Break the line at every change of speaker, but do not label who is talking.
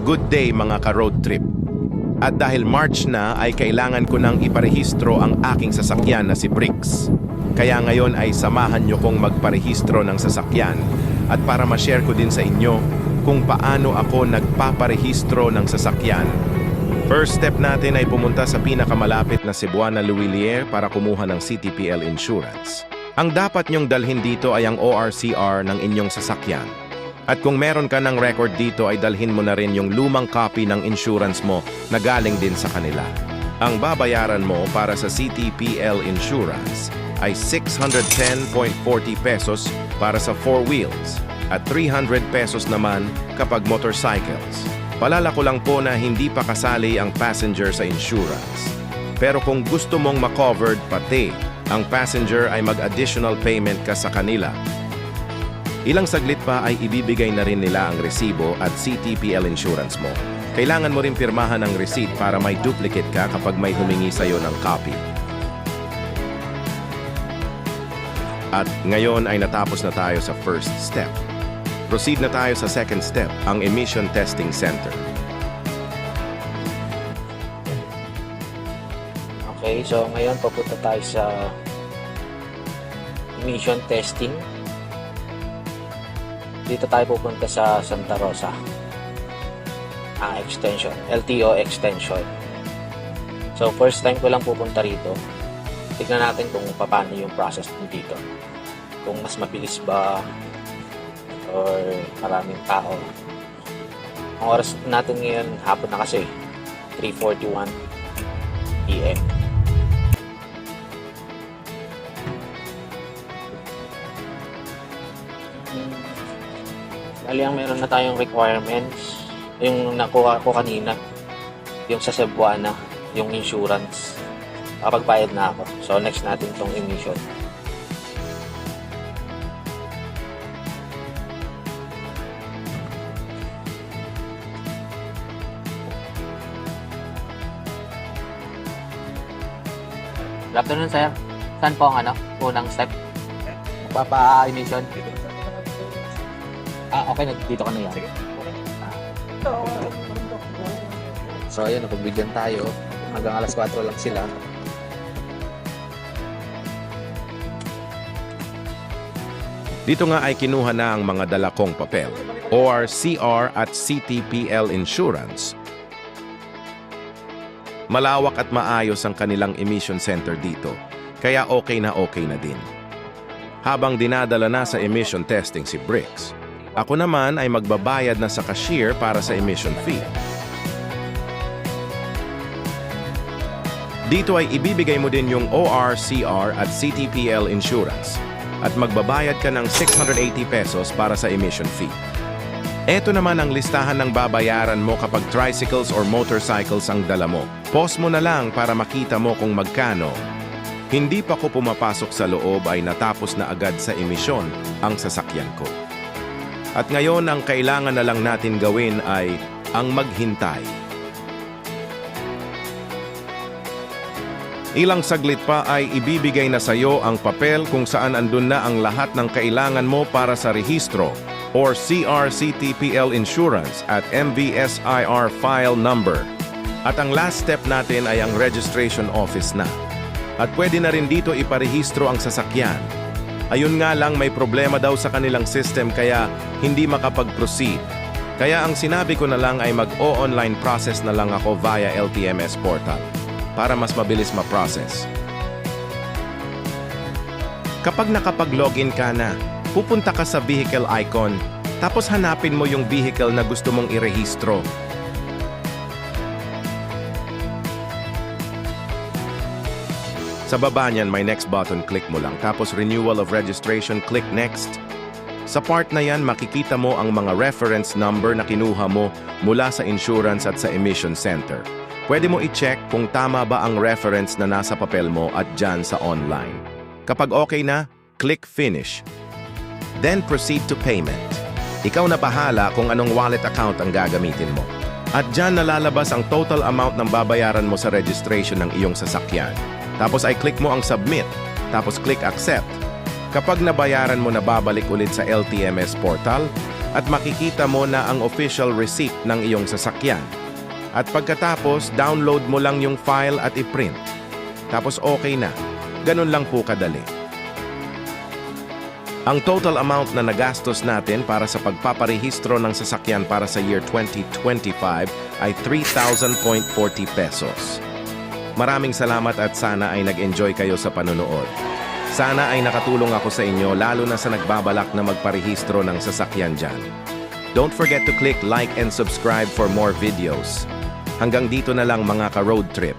Good day mga ka-road trip. At dahil March na ay kailangan ko nang iparehistro ang aking sasakyan na si Bricks. Kaya ngayon ay samahan nyo kong magparehistro ng sasakyan at para ma-share ko din sa inyo kung paano ako nagpaparehistro ng sasakyan. First step natin ay pumunta sa pinakamalapit na Cebuana Luwilier para kumuha ng CTPL insurance. Ang dapat nyong dalhin dito ay ang ORCR ng inyong sasakyan. At kung meron ka ng record dito ay dalhin mo na rin yung lumang copy ng insurance mo na galing din sa kanila. Ang babayaran mo para sa CTPL insurance ay 610.40 pesos para sa 4 wheels at 300 pesos naman kapag motorcycles. Palala ko lang po na hindi pa kasali ang passenger sa insurance. Pero kung gusto mong ma-covered pati, ang passenger ay mag-additional payment ka sa kanila. Ilang saglit pa ay ibibigay na rin nila ang resibo at CTPL insurance mo. Kailangan mo rin pirmahan ang receipt para may duplicate ka kapag may humingi sa'yo ng copy. At ngayon ay natapos na tayo sa first step. Proceed na tayo sa second step, ang Emission Testing Center.
Okay, so ngayon papunta tayo sa emission testing. Dito tayo pupunta sa Santa Rosa. Ang extension, LTO extension. So first time ko lang pupunta rito. Tignan natin kung paano yung process dito. Kung mas mabilis ba or maraming tao. Ang oras natin ngayon, hapon na kasi, 3:41 PM. Bali, ang meron na tayong requirements, yung nakuha ko kanina, yung sa Cebuana, yung insurance. Kapagbayad na ako. So, next natin tong emission. Good afternoon, sir. Saan po ang unang step? Magpapa-emission? Okay. Dito ka na yan. Sige. So, ayun, napagbigyan tayo. Hanggang alas 4 lang sila.
Dito nga ay kinuha na ang mga dala kong papel, ORCR at CTPL insurance. Malawak at maayos ang kanilang emission center dito, kaya okay na din. Habang dinadala na sa emission testing si Bricks, ako naman ay magbabayad na sa cashier para sa emission fee. Dito ay ibibigay mo din yung ORCR at CTPL insurance at magbabayad ka ng 680 pesos para sa emission fee. Ito naman ang listahan ng babayaran mo kapag tricycles or motorcycles ang dala mo. Pause mo na lang para makita mo kung magkano. Hindi pa ko pumapasok sa loob ay natapos na agad sa emisyon ang sasakyan ko. At ngayon ang kailangan na lang natin gawin ay ang maghintay. Ilang saglit pa ay ibibigay na sa iyo ang papel kung saan andun na ang lahat ng kailangan mo para sa rehistro or CRCTPL insurance at MVSIR file number. At ang last step natin ay ang registration office na. At pwede na rin dito iparehistro ang sasakyan. Ayun nga lang may problema daw sa kanilang system kaya hindi makapag-proceed. Kaya ang sinabi ko na lang ay mag-o-online process na lang ako via LTMS portal para mas mabilis ma-process. Kapag nakapag-login ka na, pupunta ka sa vehicle icon tapos hanapin mo yung vehicle na gusto mong irehistro. Sa baba niyan, may next button, click mo lang. Tapos renewal of registration, click next. Sa part na yan, makikita mo ang mga reference number na kinuha mo mula sa insurance at sa emission center. Pwede mo i-check kung tama ba ang reference na nasa papel mo at dyan sa online. Kapag okay na, click finish. Then proceed to payment. Ikaw na bahala kung anong wallet account ang gagamitin mo. At dyan nalalabas ang total amount ng babayaran mo sa registration ng iyong sasakyan. Tapos ay click mo ang submit, tapos click accept. Kapag nabayaran mo na babalik ulit sa LTMS portal at makikita mo na ang official receipt ng iyong sasakyan. At pagkatapos, download mo lang yung file at i-print. Tapos okay na. Ganun lang po kadali. Ang total amount na nagastos natin para sa pagpaparehistro ng sasakyan para sa year 2025 ay 3,000.40 pesos. Maraming salamat at sana ay nag-enjoy kayo sa panonood. Sana ay nakatulong ako sa inyo lalo na sa nagbabalak na magparehistro ng sasakyan dyan. Don't forget to click like and subscribe for more videos. Hanggang dito na lang mga ka-road trip.